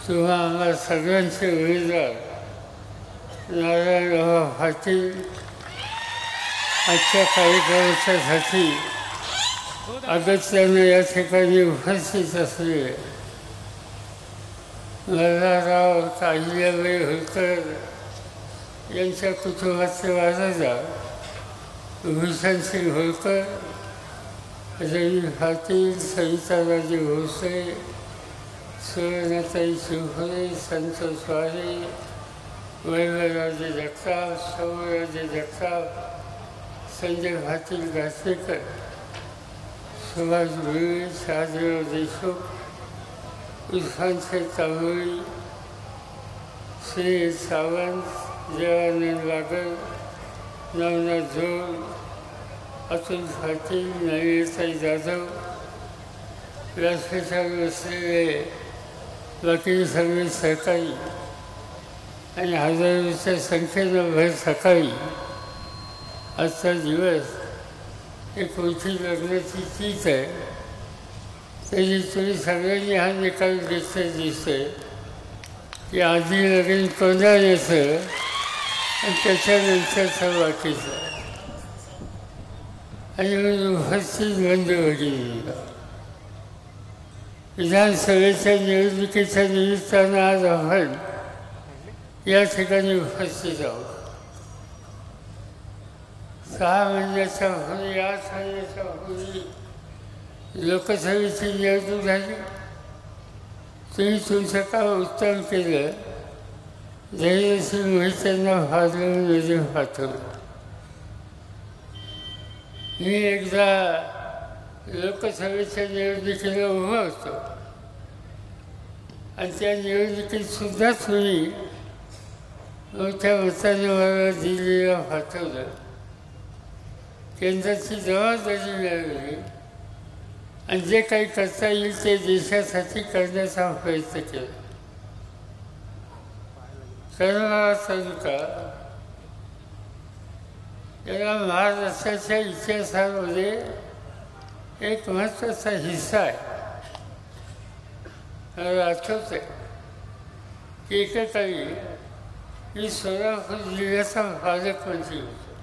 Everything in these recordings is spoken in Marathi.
किंवा आम्हा सगळ्यांचे उमेदवार नारायणराव पाटील आजच्या कार्यक्रमाच्यासाठी अगत्याने या ठिकाणी उपस्थित असलेले नरहरराव अहिल्याबाई होळकर यांच्या कुटुंबाचे वारसदार भूषणसिंग होळकर, रवी पाटील, सविताराजे भोसले, सुवर्णाताई शिवखोरे, संतोष वारे, वैभवराजे जगताप, सौराजे जगताप, संजय पाटील घासेकर, सुभाष भुळे, शहाजीराव देशमुख, इरफानशेख तांबोळी, श्री सावंत, जयानंद वागर, नवनाथ झोळ, अतुल पाटील, नलिनीताई जाधव, व्यासपीठावर बसलेले बाकी सगळे सहकारी आणि हजारोच्या संख्येनं भर सकाळी आजचा दिवस एक मोठी लग्नाची चीज आहे. त्याची तुम्ही सगळ्यांनी हा निकाल घेतला दिसतोय की आधी लग्न कोंडाण्याचं आणि त्याच्यानंतरचं बाकीचं. आणि म्हणून उपस्थित बंद भगिनी, विधानसभेच्या निवडणुकीच्या निमित्तानं आज आपण या ठिकाणी उपस्थित आहोत. 6 महिन्याच्या पूर्वी, 8 महिन्याच्या पूर्वी लोकसभेची निवडणूक झाली. तुम्ही तुमचं काम उत्तम केलं. धैर्यशील मोहित्यांना फारलं निधी पाठवलं. मी एकदा लोकसभेच्या निवडणुकीला उभा होतो आणि त्या निवडणुकीत सुद्धा तुम्ही मोठ्या मताने मला दिल्लीला पाठवलं. केंद्राची जबाबदारी मिळवली आणि जे काही करता येईल ते देशासाठी करण्याचा प्रयत्न केला. करमाळा तालुका याला महाराष्ट्राच्या इतिहासामध्ये एक महत्त्वाचा हिस्सा आहे. मला आठवतं आहे की एकेकाळी मी सोलापूर जिल्ह्याचा पालकमंत्री होतो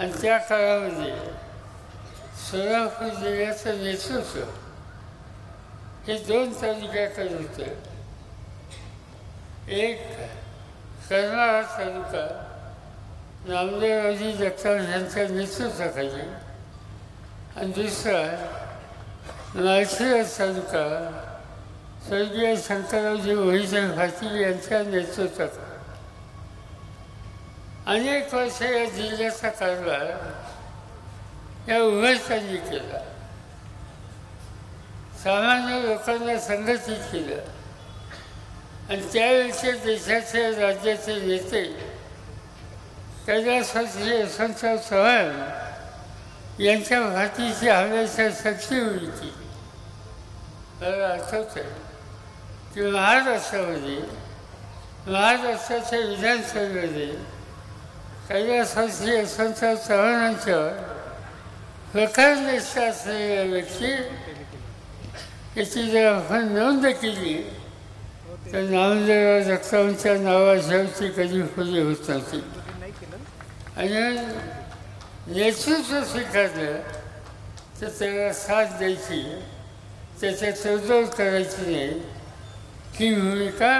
आणि त्या काळामध्ये सोलापूर जिल्ह्याचं नेतृत्व हे 2 तालुक्याकडे होतं. एक करमाळा तालुका नामदेवरावजी जगताप यांच्या नेतृत्वाखाली आणि दुसरा माळशिरस तालुका स्वर्गीय शंकररावजी मोहिते पाटील यांच्या नेतृत्वाखाली. अनेक वर्ष या जिल्ह्याचा कारभार या उभयतांनी केला. सामान्य लोकांना संघटित केलं आणि त्यावेळेचे देशाचे राज्याचे नेते कैलासवासी यशवंतराव चव्हाण यांच्या भाटीची हव्याच्या शक्ती होती. मला आठवतं आहे की महाराष्ट्राच्या विधानसभेमध्ये कैलासवासी यशवंतराव चव्हाणांच्यावर प्रखरनिष्ठ असलेल्या व्यक्ती याची जर आपण नोंद केली तर नामदेवराव जगतापांच्या नावाशिवायची कधी खुली होत नव्हती. आणि नेतृत्व स्वीकारलं तर त्याला साथ द्यायची, त्याच्या तडजोड करायची नाही, ही भूमिका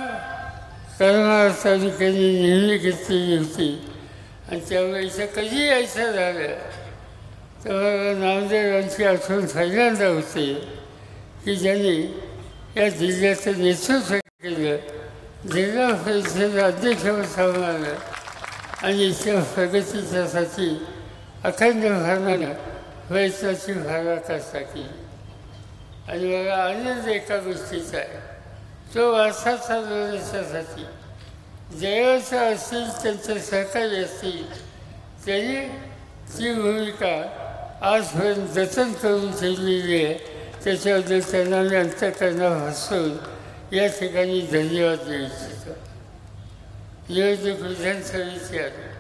करमाळा तालुक्याने नेहमी घेतलेली होती. आणि त्यामुळे इथं कधी यायचं झालं तेव्हा नामदेवरावांची आठवण पहिल्यांदा होते की ज्यांनी या जिल्ह्याचं नेतृत्व केलं, जिल्हा परिषद अध्यक्षपद सांभाळलं आणि इथल्या प्रगतीच्यासाठी अखंड भावनानं प्रयत्नाची पराकाष्ठा केली. आणि मला आनंद एका गोष्टीचा आहे, तो वारसा चालवण्यासाठी जयाचं असतील, त्यांचे सहकारी असतील, त्यांनी ती भूमिका आजपर्यंत जतन करून ठेवलेली आहे. त्याच्याबद्दल त्यांना मी अंतःकरणापासून या ठिकाणी धन्यवाद देऊ इच्छितो. निवडणूक विधानसभेची आली,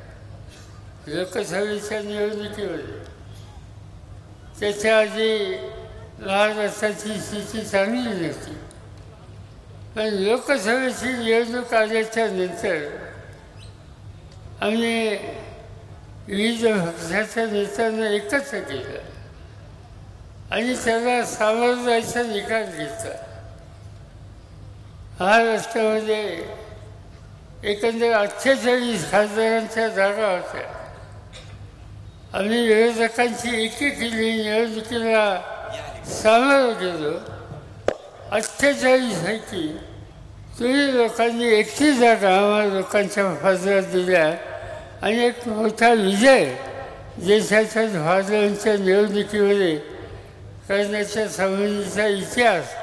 लोकसभेच्या निवडणुकीमध्ये त्याच्या आधी महाराष्ट्राची स्थिती चांगली नव्हती. पण लोकसभेची निवडणूक आल्याच्या नंतर आम्ही विविध पक्षाच्या नेत्यांना एकत्र केलं आणि त्याला सामोरं जायचा निकाल घेतला. महाराष्ट्रामध्ये एकंदर 48 खासदारांच्या जागा होत्या. आम्ही विरोधकांची एकेकीने निवडणुकीला सामोरं गेलो. 48 पैकी तुम्ही लोकांनी 31 जागा आम्हाला लोकांच्या बाजूला दिल्या आणि एक मोठा विजय देशाच्या भारताच्या निवडणुकीमध्ये करण्याच्या संबंधीचा इतिहास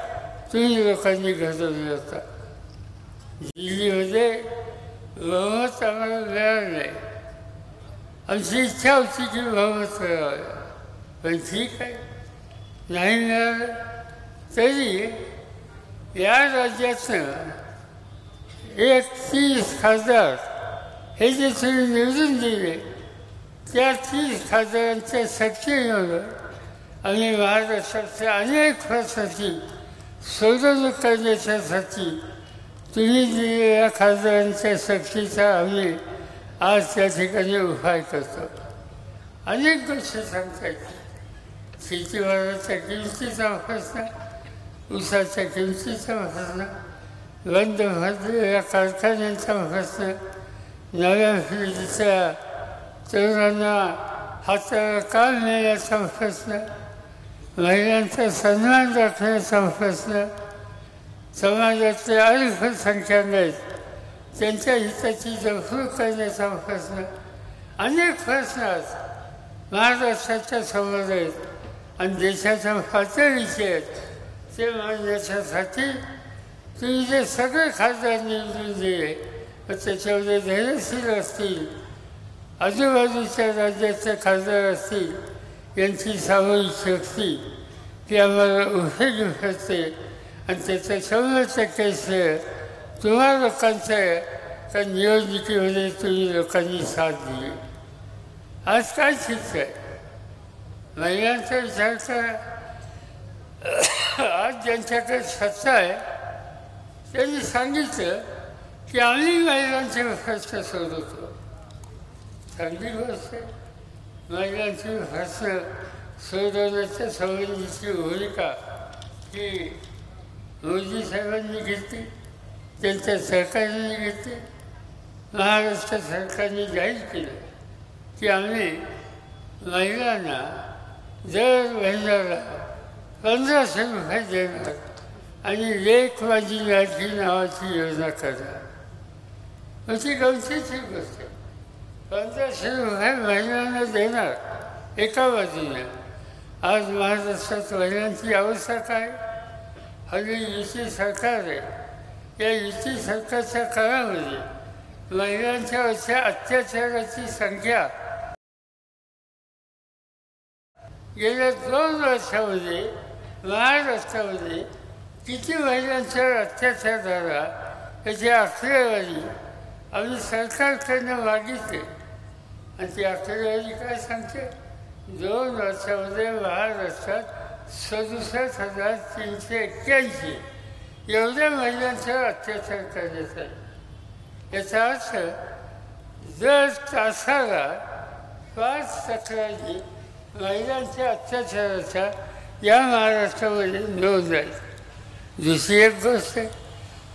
तुम्ही लोकांनी घडवला होता. दिल्लीमध्ये बहुमत आम्हाला मिळालं नाही. आमची इच्छा होती की बहुमत मिळावं, पण ठीक आहे, नाही मिळालं तरी या राज्यातनं 30 खासदार हे जे तुम्ही निवडून दिले त्या 30 खासदारांच्या शक्तीमुळं आम्ही महाराष्ट्राच्या अनेक प्रश्नाची सोडवणूक करण्याच्यासाठी तुम्ही दिलेल्या खासदारांच्या शक्तीचा आम्ही आज त्या ठिकाणी उपाय करतो. अनेक गोष्टी सांगता येतील. शेतीमालाच्या किमतीचा प्रश्न, ऊसाच्या किमतीचा प्रश्न, बंद भरलेल्या कारखान्यांचा प्रश्न, नव्या पिढीच्या तरुणांना हाताला काम मिळण्याचा प्रश्न, महिलांचा सन्मान राखण्याचा प्रश्न, समाजातले अल्पसंख्याक आहेत त्यांच्या हिताची जपणूक करण्याचा प्रश्न, अनेक प्रश्न आज महाराष्ट्राच्या समोर आहेत आणि देशाच्या पातळीचे आहेत. ते मांडण्यासाठी तुम्ही जे सगळे खासदार निवडून दिले त्याच्यामध्ये धैर्यशील असतील, आजूबाजूच्या राज्याचे खासदार असतील, यांची सामूहिक शक्ती ती आम्हाला उपयोगी ठरते आणि त्याचं 100% श्रेय तुम्हा लोकांचं आहे का निवडणुकीमध्ये तुम्ही लोकांनी साथ दिली. आज काय चित्र आहे? महिलांचा विचार करा. आज ज्यांच्याकडे सत्ता आहे त्यांनी सांगितलं की आम्ही महिलांचे प्रश्न सोडवतो. चांगली गोष्ट आहे. महिलांची प्रश्न सोडवण्याच्या संबंधीची भूमिका ही मोदी साहेबांनी घेतली, त्यांच्या सरकारने घेतली. महाराष्ट्र सरकारने जाहीर केलं की आम्ही महिलांना दर महिन्याला 1500 रुपये देणार आणि लेक माझी लाडकी नावाची योजना करणार. अशी गमतीची गोष्ट आहे. 1500 रुपये महिलांना देणार एका बाजूने. आज महाराष्ट्रात महिलांची अवस्था काय? हल्ली युती सरकार आहे. या युती सरकारच्या काळामध्ये महिलांच्यावरच्या अत्याचाराची संख्या गेल्या 2 वर्षामध्ये महाराष्ट्रामध्ये किती महिलांच्यावर अत्याचार झाला याची आकडेवारी आम्ही सरकारकडनं मागितले आणि ती आकडेवारी काय सांगते? 2 वर्षामध्ये महाराष्ट्रात 67,381 एवढ्या महिलांच्यावर अत्याचार करण्यात आले. याचा अर्थ दर तासाला 5 तक्रारी महिलांच्या अत्याचाराच्या या महाराष्ट्रामध्ये नोंद आहे. दुसरी एक गोष्ट आहे,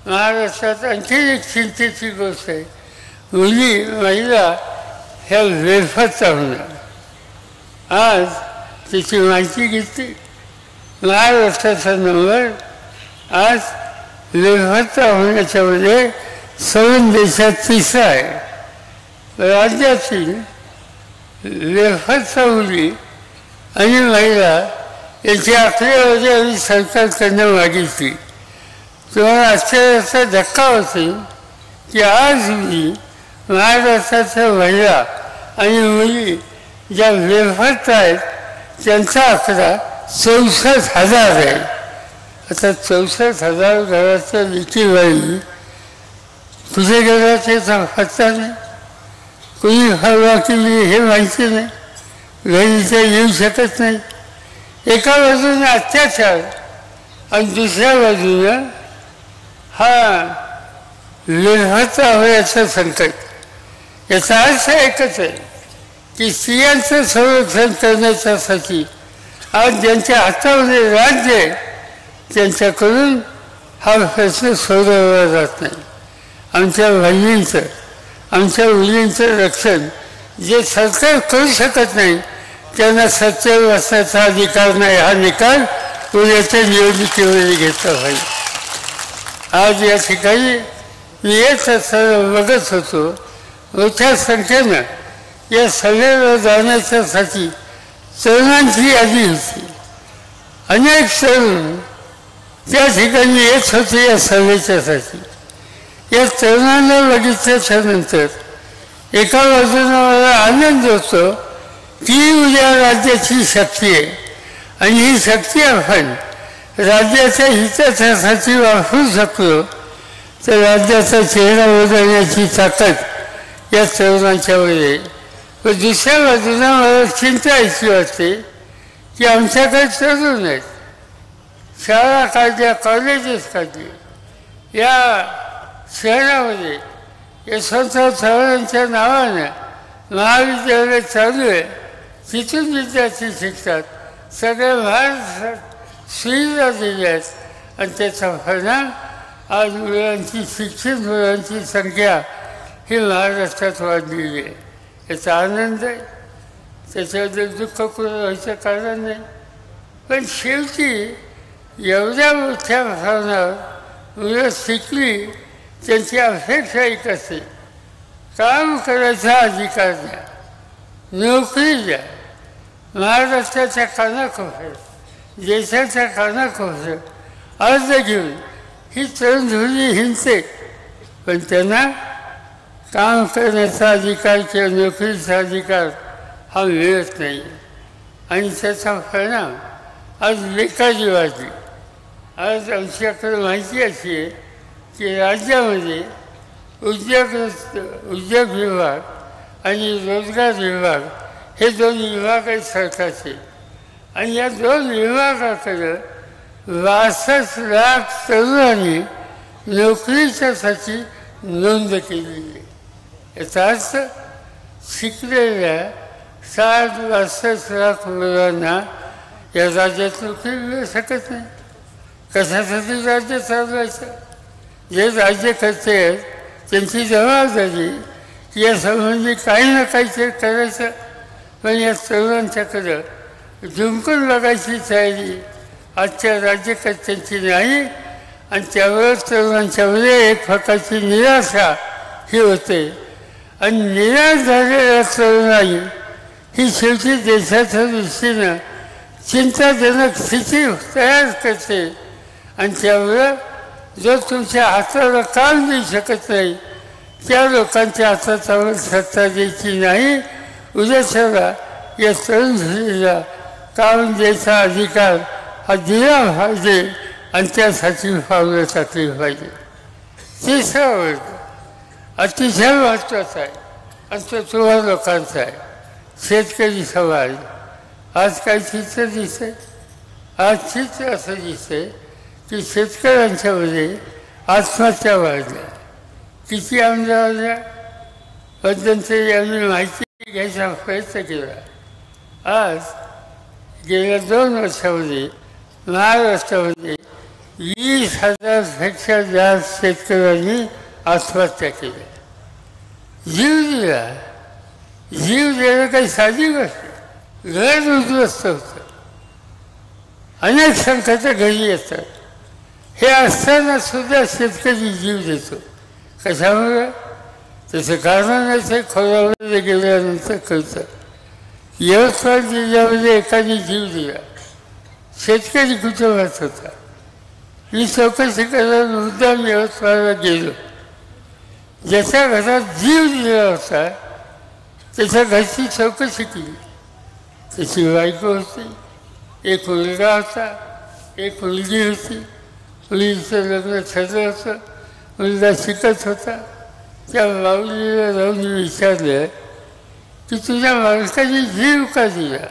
महाराष्ट्रात आणखी एक चिंतेची गोष्ट आहे. महिला ह्या बेफारचा होणार. आज त्याची माहिती घेतली. महाराष्ट्राचा नंबर आज बेफारचा होण्याच्यामध्ये सर्व देशात 3रा आहे. राज्यातील बेफारचा मुली आणि महिला याची आकडेवारी आम्ही सरकारकडनं मागितली. तुम्हाला आश्चर्याचा धक्का होतो की आज मी महाराष्ट्राच्या महिला आणि मुली ज्या बेफारत आहेत त्यांचा आकडा 64,000 आहे. आता 64,000 घराच्या लेकीबाई कुठे गेल्या त्याचा पत्ता नाही. कुणी हलवा केली हे माहिती नाही. घरी ते येऊ शकत नाही. एका बाजूने अत्याचार आणि दुसऱ्या बाजूनं हा निर्भरता होण्याचं संकट। याचा अर्थ एकच आहे की स्त्रियांचं संरक्षण करण्याच्यासाठी आज ज्यांच्या हातामध्ये राज्य आहे त्यांच्याकडून हा प्रश्न सोडवला जात नाही। आमच्या बहिणींचं आमच्या मुलींचं रक्षण जे सरकार करू शकत नाही त्यांना सत्तेवर बसण्याचा अधिकार नाही, हा निकाल उद्याच्या निवडणुकीमध्ये घेतला पाहिजे। आज या ठिकाणी मी येत असताना बघत होतो मोठ्या संख्येनं या सभेला जाण्याच्यासाठी तरुणांची यादी होती। अनेक तरुण त्या ठिकाणी येत होते या सभेच्यासाठी। या तरुणांना बघितल्याच्या नंतर एका बाजूला मला आनंद होतो की उद्या राज्याची शक्ती आहे आणि ही शक्ती आपण राज्याच्या हितासाठी वापरू शकलो तर राज्याचा चेहरा बदलण्याची ताकद या तरुणांच्यामध्ये आहे। पण दुसऱ्या बाजूला मला चिंता अशी वाटते की आमच्याकडे तरुण आहेत, शाळा काढल्या, कॉलेजेस काढली, या शहरामध्ये यशवंतराव चव्हाणांच्या नावानं महाविद्यालय चालू आहे, तिथून विद्यार्थी शिकतात, सगळ्या महाराष्ट्रात सुविधा दिल्या आहेत आणि त्याचा परिणाम आज मुलांची शिक्षित मुलांची संख्या ही महाराष्ट्रात वाढलेली आहे। याचा आनंद आहे, त्याच्याबद्दल दुःख करून व्हायचं कारण नाही। पण शेवटी एवढ्या मोठ्या प्रमाणावर मुलं शिकली त्यांची अपेक्षा एक असते, काम करायचा अधिकार द्या, नोकरी द्या। महाराष्ट्राच्या कानाकोपऱ्यात देशाच्या कानाकोपऱ्यात अर्ज घेऊन ही तरुण पिढी हिंडते, पण त्यांना काम करण्याचा अधिकार किंवा नोकरीचा अधिकार हा मिळत नाही आणि त्याचा परिणाम आज बेकारी वाढली। आज आमच्याकडे माहिती अशी आहे की राज्यामध्ये उद्योग विभाग आणि रोजगार विभाग हे दोन विभाग आहेत सरकारचे आणि या दोन विभागाकडं 62 लाख तरुणांनी नोकरीच्यासाठी नोंद केलेली आहे। याचा अर्थ शिकलेल्या 62 लाख मुलांना या राज्यात नोकरी मिळू शकत नाही। कशासाठी राज्य चालवायचं? जे राज्यकर्ते आहेत त्यांची जबाबदारी की या संबंधी काही ना काहीतरी करायचं, पण या तरुणांच्याकडं झुंकून बघायची तयारी आजच्या राज्यकर्त्यांची नाही आणि त्यावर तरुणांच्यामध्ये एक प्रकारची निराशा ही होते आणि निराश झालेल्या तरुणाई ही शेवटी देशाच्या दृष्टीनं चिंताजनक स्थिती तयार करते आणि त्यामुळं जो तुमच्या हाताला काम देऊ शकत नाही त्या लोकांच्या हातात सत्ता द्यायची नाही, उद्याच्याला या तरुण पिढीला काम द्यायचा अधिकार हा दिला पाहिजे आणि त्यासाठी पावलं टाकली पाहिजे। तिसरा वर्ग अतिशय महत्त्वाचा आहे आणि तो तुम्हा लोकांचा आहे, शेतकरी समाज। आज काय चित्र दिसतंय? आज चित्र असं दिसतंय की शेतकऱ्यांच्यामध्ये आत्महत्या वाढल्या। किती आमच्या वाढल्या? मध्यंतरी आम्ही माहिती घ्यायचा प्रयत्न केला। आज गेल्या 2 वर्षामध्ये महाराष्ट्रामध्ये 20,000पेक्षा जास्त शेतकऱ्यांनी आत्महत्या केल्या, जीव दिला। जीव देणं काही साधी गोष्ट, घर उद्ध्वस्त होतं, अनेक संकटं घरी येतात। हे असताना सुद्धा शेतकरी जीव देतो, कशामुळे? त्याचं कारण असं खोलावलं गेल्यानंतर कळतं। यवतमाळ जिल्ह्यामध्ये एकाने जीव दिला, शेतकरी कुटुंबात होता। मी चौकशी करायला मुद्दाम यवतमाळला गेलो। ज्याच्या घरात जीव दिला होता त्याच्या घरची चौकशी केली। त्याची बायको होती, एक मुलगा होता, एक मुलगी होती। मुलीचं लग्न ठरलं होतं, मुलगा शिकत होता। त्या माऊलीला जाऊन विचारलं की तुझ्या मालकाने जीव का दिला?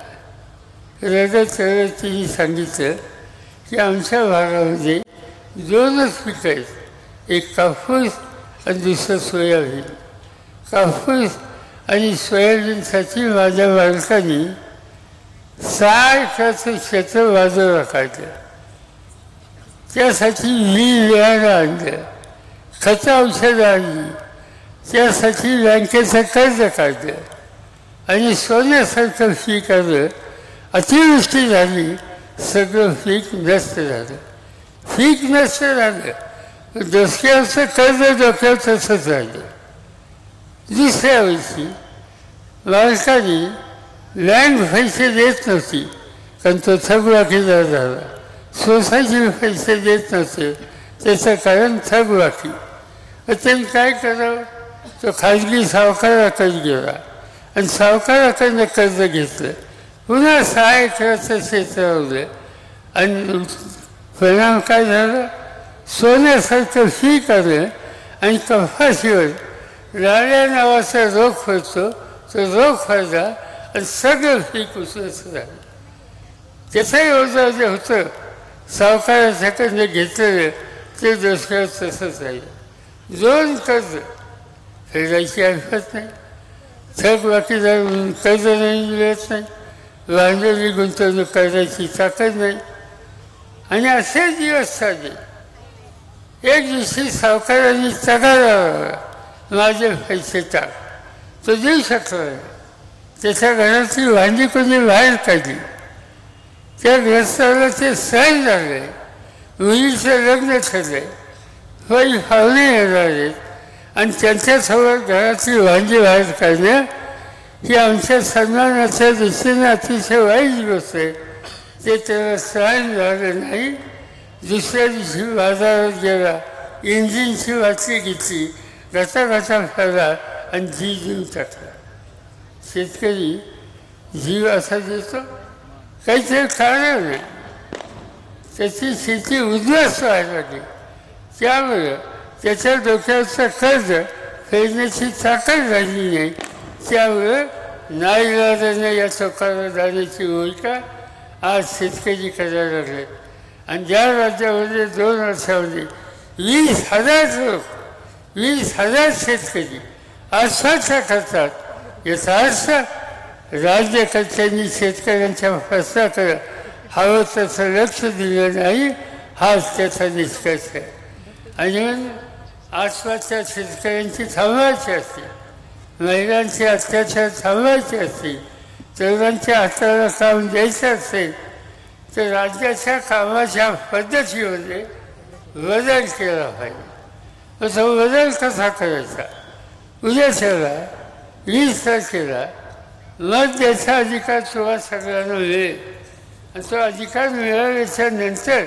रडत रडत तिने सांगितलं की आमच्या भागामध्ये 2च पिकं आहेत, एक कापूस आणि दुसरं सोयाबीन. कापूस आणि सोयाबीनसाठी माझ्या बालकांनी सारखं क्षेत्र बाजूला काढलं. त्यासाठी मी बियाणं आणलं, खतं औषधं आणली, त्यासाठी बँकेचं कर्ज काढलं आणि सोन्यासारखं पीक आलं. अतिवृष्टी झाली, सगळं पीक नष्ट झालं. पीक नष्ट झालं, डोक्यावरचं कर्ज डोक्यावर तसंच राहिलं. दुसऱ्या वर्षी बालकांनी बँक पैसे देत नव्हती, कारण तो थकबाकीदार झाला. सोसायटी पैसे देत नव्हते, त्याचं कारण थकबाकी. त्यांनी काय करावं, तो खाजगी सावकाराकडे गेला आणि सावकाराकडनं कर्ज घेतलं. पुन्हा 6 एकराचं क्षेत्र लावलं आणि परिणाम काय झालं, सोन्यासारखं पीक आलं आणि कपाशीवर राड्या नावाचा रोग पडतो, तो रोग पडला आणि सगळं पीक उचलत झालं. त्याचंही ओझं जे होतं सावकाराच्याकडनं घेतलेलं ते दुसऱ्यावर तसंच राहिलं. 2 कर्ज फेडायची ऐकत नाही, थकबाकीदार म्हणून कर्ज नाही मिळत नाही, भांडवली गुंतवणूक करायची ताकद नाही. आणि असे दिवस चालले. एक दिवशी सावकारांनी तगारा माझे पैसे टाक, तो देऊ शकला नाही. त्याच्या घरातली भांडी कोणी बाहेर काढली. त्या ग्रस्ताला ते सहन झाले. मुलीचं लग्न ठरले, काही पाहुणे येणार आहेत आणि त्यांच्यासमोर घरातली भांडी बाहेर काढणं ही आमच्या सन्मानाच्या दृष्टीने अतिशय वाईट गोष्ट आहे. ते त्याला सहन झालं नाही. दुसऱ्या दिवशी बाजारात गेला, इंजिनची वाटली घेतली, गटागटा फेरला आणि जीव देऊन टाकला. शेतकरी जीव असा देतो, काहीतरी कारण नाही. त्याची शेती उद्ध्वस्त व्हायला लागली. त्यामुळं त्याच्या डोक्यावरचं कर्ज फेडण्याची ताकद झाली नाही. त्यामुळं नाईलाजाने या चौकाला जाण्याची भूमिका आज शेतकरी करायला लागले. आणि ज्या राज्यामध्ये 2 वर्षामध्ये 20,000 लोक, 20,000 शेतकरी आत्महत्या करतात, याचा अर्थ राज्यकर्त्यांनी शेतकऱ्यांच्या प्रश्नाकडे हवं तसं लक्ष दिलं नाही, हाच त्याचा निष्कर्ष आहे. आणि म्हणून आत्महत्या शेतकऱ्यांची थांबवायची असते, महिलांचे अत्याचार थांबवायचे असतील, तरुणांच्या हाताला काम द्यायचं असेल तर राज्याच्या कामाच्या पद्धतीमध्ये बदल केला पाहिजे. तो बदल कसा करायचा, उद्याच्याला 20 तारखेला मत द्यायचा अधिकार तुम्हाला सगळ्यांना मिळेल. आणि तो अधिकार मिळाल्याच्या नंतर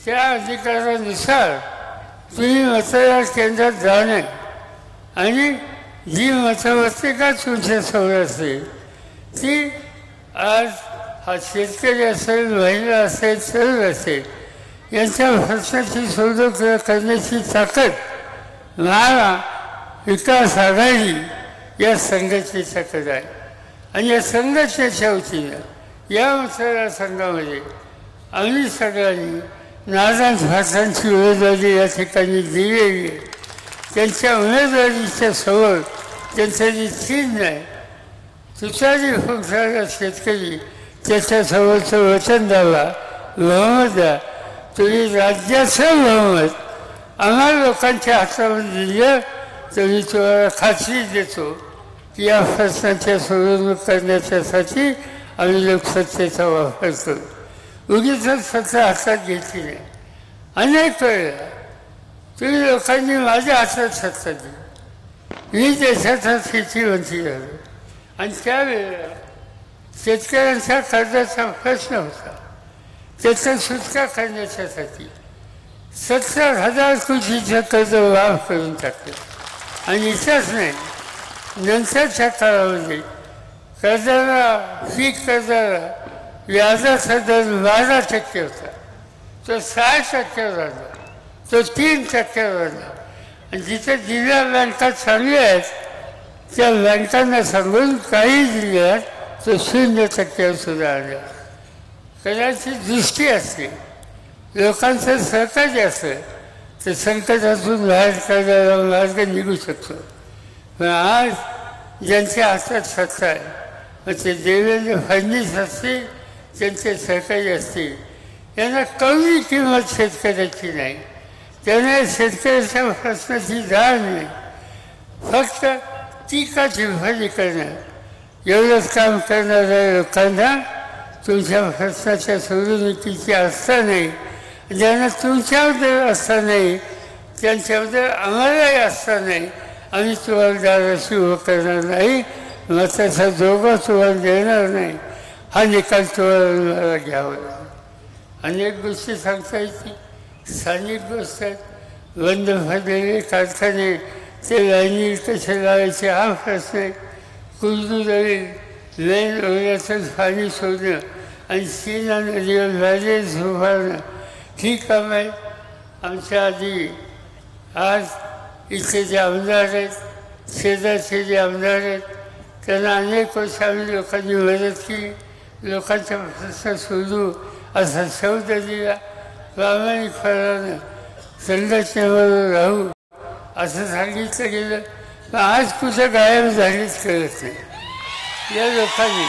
त्या अधिकारानुसार तुम्ही मतदान केंद्रात जाणे आणि जी मतपत्रिका तुमच्यासमोर असेल ती आज हा शेतकरी असेल, महिला असेल, तरुण असेल, यांच्या प्रश्नाची सोडवणूक करण्याची ताकद महाविकास आघाडी या संघटनेच्याकडे आहे. आणि या संघटनेच्या वतीनं या मतदारसंघामध्ये आम्ही सगळ्यांनी नारायण भाटांची उमेदवारी या ठिकाणी दिलेली आहे. त्यांच्या उमेदवारीच्या समोर त्यांचं जे चिन्ह आहे, तुतारी फुंकणारा शेतकरी त्याच्यासमोरचं वचन द्यावा, बहुमत द्या. तुम्ही राज्याचं बहुमत आम्हाला लोकांच्या हातामध्ये दिलं तर मी तुम्हाला खात्री देतो की या प्रश्नाच्या सोडवणूक करण्याच्यासाठी आम्ही लोकसत्तेचा वापर करू. उगीच सत्ता हातात घेतली नाही. अनेक वेळेला तुम्ही लोकांनी माझ्या हातात सत्ता दिली, मी देशाचा शेतीमंत्री झालो आणि त्यावेळेला शेतकऱ्यांच्या कर्जाचा प्रश्न होता. त्याचा सुटका करण्याच्यासाठी 70,000 कोटीचं कर्ज माफ करून टाकलं. आणि इथंच नाही, नंतरच्या काळामध्ये कर्जाला, पीक कर्जाला व्याजाचा दर 12% होता, तो 6% झाला, तो 3% झाला. आणि जिथे जिल्हा बँका चांगल्या आहेत त्या बँकांना सांगून काही जिल्ह्यात तो 0% सुद्धा आला. कदाचित दृष्टी असते, लोकांचं सहकार्य असं तर संकटातून बाहेर काढायला मार्ग निघू शकतो. पण आज ज्यांच्या हातात सत्ता आहे, मग ते देवेंद्र फडणवीस असतील, त्यांचे सहकारी असतील, यांना कमी किंमत शेतकऱ्याची नाही, त्यांना शेतकऱ्याच्या प्रश्नाची जाण नाही, फक्त टीका टिप्पणी करणं एवढंच काम करणाऱ्या लोकांना तुमच्या प्रश्नाच्या सोडवणुकीची आस्था नाही, ज्यांना तुमच्याबद्दल आस्था नाही, त्यांच्याबद्दल आम्हालाही आस्था नाही, आम्ही तुम्हाला दाराशी उभं करणार नाही, मताचा दोघं तुम्हाला देणार नाही, हा निकाल तुम्हाला घ्यावा लागेल. अनेक गोष्टी सांगता येतील, स्थानिक गोष्ट आहेत, बंद पडलेले कारखाने ते लाईनीत कसे लावायचे हा प्रश्न आहे. कुर्दुदरी लेन ओढ्यातून पाणी सोडणं आणि सीना नदीवर बॅरेज उभारणं ही काम आहे. आमच्या आधी आज इथे जे आमदार आहेत, शेजारचे जे आमदार आहेत, त्यांना अनेक वर्ष आम्ही लोकांनी मदत केली, लोकांच्या प्रश्न सोडू असा शब्द दिला, प्रामाणिकपणानं संघटनेबरोबर राहू असं सांगितलं गेलं. पण आज कुठं गायब झालीच कळत नाही. या लोकांनी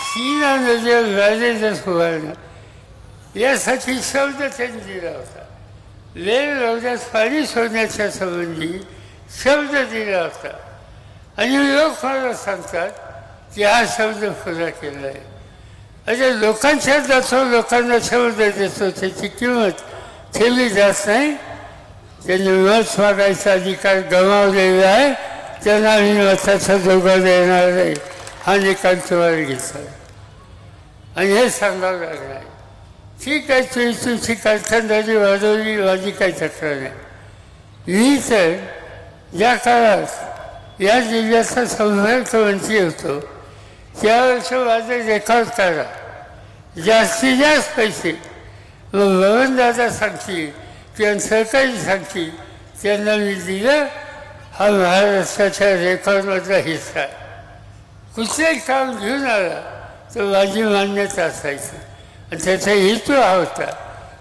सीना नदीवर बॅरेजच उभारणं यासाठी शब्द त्यांनी दिला होता, लेन ओढ्यात पाणी सोडण्याच्या संबंधी शब्द दिला होता, आणि लोक मला सांगतात की हा शब्द पुरा केला आहे. अरे लोकांच्या जातो, लोकांना शब्द देतो, त्याची किंमत ठेवली जात नाही. त्यांनी मत मागायचा अधिकार गमावलेला आहे, त्यांना आम्ही मताचा धोका देणार नाही, हा निकाल तुम्हाला घेतला आणि हे सांगावं लागणार. ठीक आहे, तुमची कारखानदारी वाढवली, माझी काही तक्रार नाही. मी तर ज्या काळात या जिल्ह्याचा संपर्कमंत्री होतो त्यावेळेस माझं रेकॉर्ड करा, जास्तीत जास्त पैसे मग बबनदादा सांगतील किंवा सहकारी सांगतील त्यांना मी दिलं. हा महाराष्ट्राच्या रेकॉर्डमधला हिस्सा आहे. कुठलंही काम घेऊन आला तर माझी मान्यता असायची, आणि त्याचा हेतू हा होता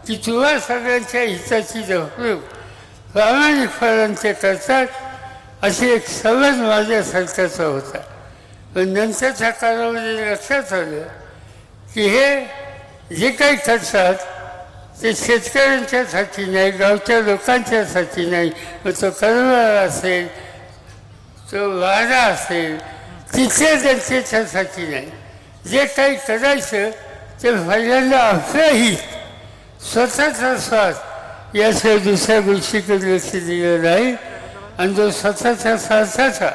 की तुम्हा सगळ्यांच्या हिताची जपणूक प्रामाणिकपणाने ते करतात, अशी एक समज माझ्या सरकारचा होता. पण नंतरच्या काळामध्ये लक्षात आलं की हे जे काही करतात ते शेतकऱ्यांच्यासाठी नाही, गावच्या लोकांच्यासाठी नाही, मग तो कर्मचारी असेल, तो वाडा असेल, तिथे त्यांच्यासाठी नाही. जे काही करायचं ते पहिल्यांदा आपलंही स्वतःचा स्वार्थ याशिवाय दुसऱ्या गोष्टीकडे लक्ष दिलं नाही. आणि जो स्वतःच्या स्वार्थाचा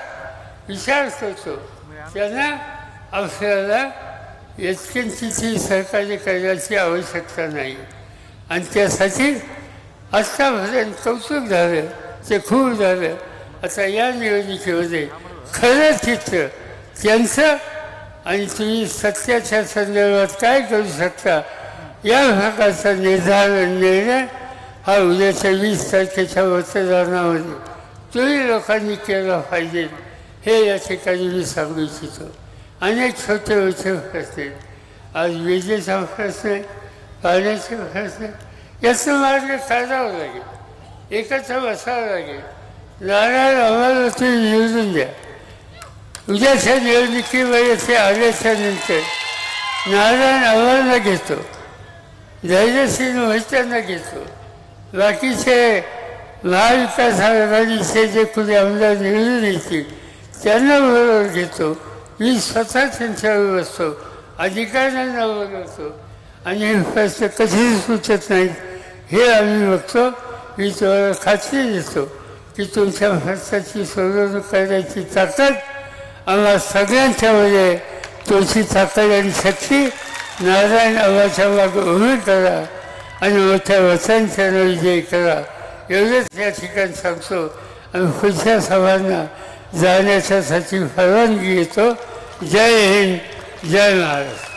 विचार करतो त्यांना आपल्याला इतकी सहकार्य करण्याची आवश्यकता नाही. आणि त्यासाठी आत्तापर्यंत कौतुक झालं, ते खूप झालं. आता या निवडणुकीमध्ये खरं चित्र त्यांचं आणि तुम्ही सत्याच्या संदर्भात काय करू शकता या भागाचा निर्णय हा उद्याच्या 20 तारखेच्या मतदानामध्ये तुम्ही लोकांनी केला पाहिजे, हे या ठिकाणी मी सांगू इच्छितो. अनेक छोटे मोठे प्रश्न आहेत. आज विजेचा प्रश्न आहे, पाण्याचे प्रश्न आहे, याचा मार्ग काढावा लागेल, एकत्र बसावं लागेल. नारायण आम्हाला तुम्ही निवडून द्या. उद्याच्या निवडणुकीमध्ये ते आल्याच्या नंतर नारायण आव्हानाला घेतो, धैर्यसिंह मोहित्यांना घेतो, बाकीचे महाविकास आघाडीचे जे कुणी आमदार निवडून येतील त्यांना बरोबर घेतो. मी स्वतः त्यांच्यावर बसतो, अधिकाऱ्यांना बोलवतो, आणि हे प्रश्न कधीच सुचत नाहीत हे आम्ही बघतो. मी तुम्हाला खात्री देतो की तुमच्या प्रश्नाची सोडवणूक करण्याची ताकद आम्हा सगळ्यांच्यामध्ये, तुमची ताकद आणि शक्ती नारायण आव्हाच्या मागे उभी करा आणि मोठ्या वचनच्या विजयी करा, एवढंच या ठिकाणी सांगतो. आणि पुढच्या सभांना जाण्याच्यासाठी परवानगी घेतो. जय हिंद, जय महाराष्ट्र.